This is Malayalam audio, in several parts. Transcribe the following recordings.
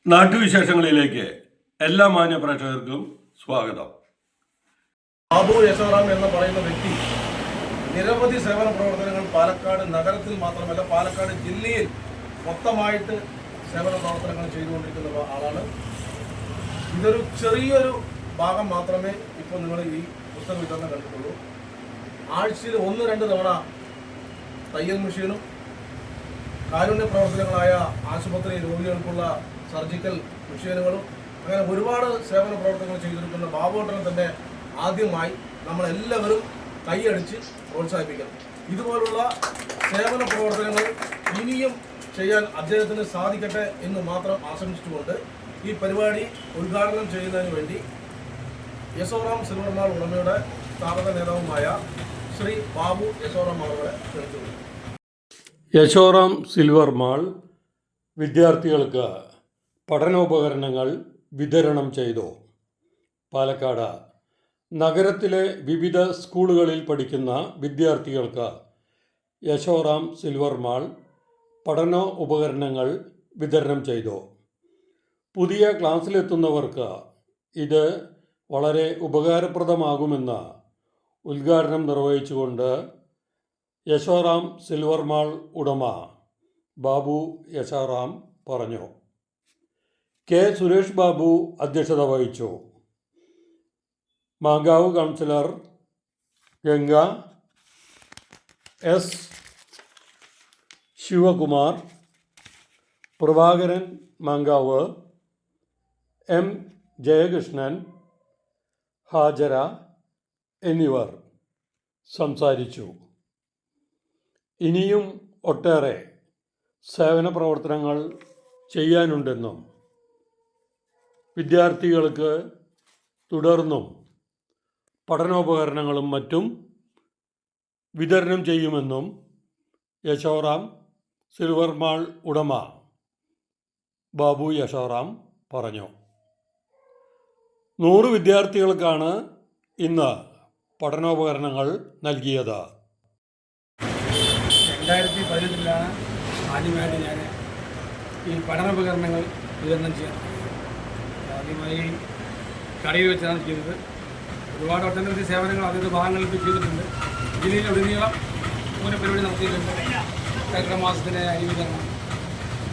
നാട്ടുവിശേഷങ്ങളിലേക്ക് എല്ലാ മാന്യ പ്രേക്ഷകർക്കും സ്വാഗതം. ബാബു യശോറാം എന്ന് പറയുന്ന വ്യക്തി നിരവധി സേവന പ്രവർത്തനങ്ങൾ പാലക്കാട് നഗരത്തിൽ മാത്രമല്ല പാലക്കാട് ജില്ലയിൽ മൊത്തമായിട്ട് സേവന പ്രവർത്തനങ്ങൾ ചെയ്തുകൊണ്ടിരിക്കുന്ന ആളാണ്. ഇതൊരു ചെറിയൊരു ഭാഗം മാത്രമേ ഇപ്പോൾ നിങ്ങൾ ഈ പുസ്തക വിതരണം കണ്ടിട്ടുള്ളൂ. ആഴ്ചയിൽ 1-2 തവണ തയ്യൽ മെഷീനും കാരുണ്യ പ്രവർത്തനങ്ങളായ ആശുപത്രി രോഗികൾക്കുള്ള സർജിക്കൽ മെഷീനുകളും അങ്ങനെ ഒരുപാട് സേവന പ്രവർത്തനങ്ങൾ ചെയ്തിരിക്കുന്ന ബാബുവേട്ടനെ തന്നെ ആദ്യമായി നമ്മളെല്ലാവരും കൈയടിച്ച് പ്രോത്സാഹിപ്പിക്കണം. ഇതുപോലുള്ള സേവന പ്രവർത്തനങ്ങൾ ഇനിയും ചെയ്യാൻ അദ്ദേഹത്തിന് സാധിക്കട്ടെ എന്ന് മാത്രം ആശംസിച്ചുകൊണ്ട് ഈ പരിപാടി ഉദ്ഘാടനം ചെയ്യുന്നതിന് വേണ്ടി യശോറാം സിൽവർ മാൾ ഉടമയുടെ സ്ഥാപക നേതാവുമായ ശ്രീ ബാബു യശോറാം അവരെ ക്ഷണിച്ചു. യശോറാം സിൽവർ മാൾ വിദ്യാർത്ഥികൾക്ക് പഠനോപകരണങ്ങൾ വിതരണം ചെയ്തു. പാലക്കാട് നഗരത്തിലെ വിവിധ സ്കൂളുകളിൽ പഠിക്കുന്ന വിദ്യാർത്ഥികൾക്ക് യശോറാം സിൽവർ മാൾ പഠനോപകരണങ്ങൾ വിതരണം ചെയ്തു. പുതിയ ക്ലാസ്സിലെത്തുന്നവർക്ക് ഇത് വളരെ ഉപകാരപ്രദമാകുമെന്ന് ഉദ്ഘാടനം നിർവഹിച്ചുകൊണ്ട് യശോറാം സിൽവർ മാൾ ഉടമ ബാബു യശോറാം പറഞ്ഞു. കെ സുരേഷ് ബാബു അധ്യക്ഷത വഹിച്ചു. Mankavu councillor Ganga, S Sivakumar, Prabhakaran Mankavu, M Jayakrishnan, Hajara എന്നിവർ സംസാരിച്ചു. ഇനിയും ഒട്ടേറെ സേവന പ്രവർത്തനങ്ങൾ ചെയ്യാനുണ്ടെന്നും വിദ്യാർത്ഥികൾക്ക് തുടർന്നും പഠനോപകരണങ്ങളും മറ്റും വിതരണം ചെയ്യുമെന്നും യശോറാം സിൽവർ മാൾ ഉടമ ബാബു യശോറാം പറഞ്ഞു. 100 വിദ്യാർത്ഥികൾക്കാണ് ഇന്ന് പഠനോപകരണങ്ങൾ നൽകിയത്. 2018 ആദ്യമായിട്ട് ഞാൻ ഈ പഠനോപകരണങ്ങൾ വിതരണം ചെയ്യാൻ ആദ്യമായി കടയിൽ വെച്ചാണ് ചെയ്തത്. ഒരുപാട് ഒട്ടനവധി സേവനങ്ങൾ അതത് ഭാഗങ്ങളിൽ ചെയ്തിട്ടുണ്ട്. ജില്ലയിൽ ഉടനീളം ഓരോ പരിപാടി നടത്തിയിട്ടുണ്ട്. കർക്കിടക മാസത്തിലെ അരി വിതരണം,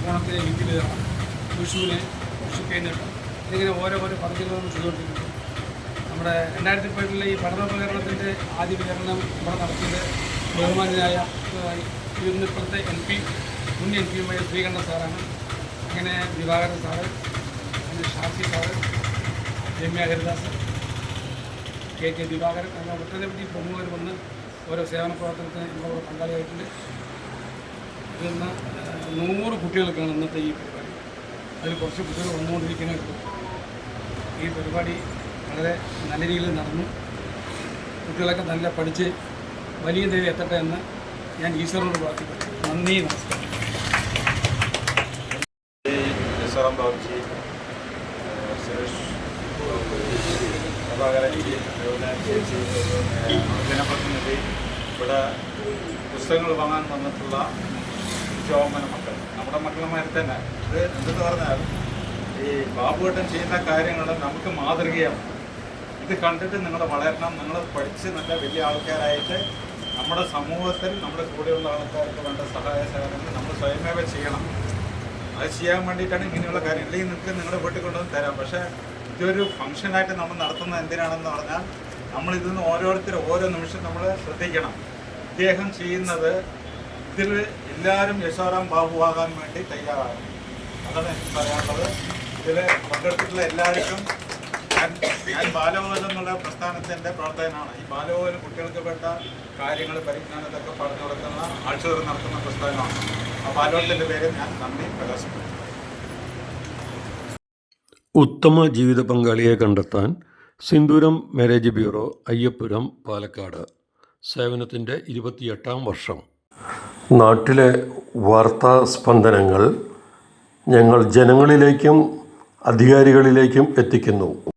ഓണത്തിലെ ഹിന്ദി വിതരണം, വിഷുവിന് വിഷുക്കേന്നിട്ട് ഇതിങ്ങനെ ഓരോ പദ്ധതികളും ചെയ്തുകൊണ്ടിരിക്കുന്നു. നമ്മുടെ 2018 ഈ പഠനോപകരണത്തിൻ്റെ ആദ്യ വിതരണം ഇവിടെ നടത്തിയത് ബഹുമാനായ ഇപ്പോഴത്തെ മുൻ എം പിയുമായ ശ്രീകണ്ഠൻ സാറാണ്. അങ്ങനെ ദിവാകരൻ സാറ്, അങ്ങനെ ഷാഫി സാറ്, രമ്യ ഹരിദാസ്, കെ ദിവാകരൻ, അങ്ങനെ ഒട്ടനവധി പ്രമുഖർ വന്ന് ഓരോ സേവന പ്രവർത്തനത്തിന് നമ്മളോട് പങ്കാളിയായിട്ടുണ്ട്. ഇതിൽ നിന്ന് 100 കുട്ടികൾക്കാണ് ഇന്നത്തെ ഈ പരിപാടി. അതിൽ കുറച്ച് കുട്ടികൾ വന്നുകൊണ്ടിരിക്കുന്നുണ്ട്. ഈ പരിപാടി വളരെ നല്ല രീതിയിൽ നടന്നു. കുട്ടികളൊക്കെ നല്ല പഠിച്ച് വലിയ നിലയിൽ എത്തട്ടെ എന്ന് ഞാൻ ഈശ്വരനോട് പ്രാർത്ഥിക്കുന്നു. നന്ദി, നമസ്കാരം. യശോറാം ബാബുജി, സുരേഷ് പ്രഭാകരൻ, ജനപ്രതിനിധി, ഇവിടെ പുസ്തകങ്ങൾ വാങ്ങാൻ വന്നിട്ടുള്ള ചോമന മക്കൾ, നമ്മുടെ മക്കളുമാരി തന്നെ. ഇത് എന്തെന്ന് പറഞ്ഞാൽ ഈ ബാബുവേട്ടൻ ചെയ്യുന്ന കാര്യങ്ങൾ നമുക്ക് മാതൃകയാണ്. ഇത് കണ്ടിട്ട് നിങ്ങൾ വളരണം, നിങ്ങൾ പഠിച്ച് നല്ല വലിയ ആൾക്കാരായിട്ട് നമ്മുടെ സമൂഹത്തിൽ നമ്മുടെ കൂടെയുള്ള ആൾക്കാർക്ക് വേണ്ട സഹായ സേവനങ്ങൾ നമ്മൾ സ്വയമേവ ചെയ്യണം. അത് ചെയ്യാൻ വേണ്ടിയിട്ടാണ് ഇങ്ങനെയുള്ള കാര്യം. അല്ലെങ്കിൽ നിങ്ങൾക്ക് നിങ്ങളുടെ വീട്ടിൽ കൊണ്ടുവന്ന് തരാം. പക്ഷേ ഇതൊരു ഫംഗ്ഷനായിട്ട് നമ്മൾ നടത്തുന്നത് എന്തിനാണെന്ന് പറഞ്ഞാൽ നമ്മൾ ഇതിന്ന് ഓരോരുത്തരും ഓരോ നിമിഷം നമ്മൾ ശ്രദ്ധിക്കണം. ഇദ്ദേഹം ചെയ്യുന്നത് ഇതിൽ എല്ലാവരും യശോറാം ബാബു ആകാൻ വേണ്ടി തയ്യാറാകും. അതാണ് എനിക്ക് പറയാനുള്ളത്. ഇതിൽ പങ്കെടുത്തിട്ടുള്ള എല്ലാവർക്കും ഞാൻ ബാലഭവൻ എന്നുള്ള പ്രസ്ഥാനത്തിൻ്റെ പ്രവർത്തകനാണ്. ഈ ബാലഭവൻ കുട്ടികൾക്ക് വേണ്ട കാര്യങ്ങൾ പരിജ്ഞാനത്തൊക്കെ പറഞ്ഞു കൊടുക്കുന്ന ആഴ്ചതോറും നടത്തുന്ന പ്രസ്ഥാനമാണ്. ആ ബാലഭവനത്തിൻ്റെ പേര് ഞാൻ നന്ദി പ്രകാശിപ്പിക്കുന്നു. ഉത്തമ ജീവിത പങ്കാളിയെ കണ്ടെത്താൻ സിന്ദൂരം മാരേജ് ബ്യൂറോ, അയ്യപ്പുരം, പാലക്കാട്. സേവനത്തിൻ്റെ 28ാം വർഷം. നാട്ടിലെ വാർത്താ സ്പന്ദനങ്ങൾ ഞങ്ങൾ ജനങ്ങളിലേക്കും അധികാരികളിലേക്കും എത്തിക്കുന്നു.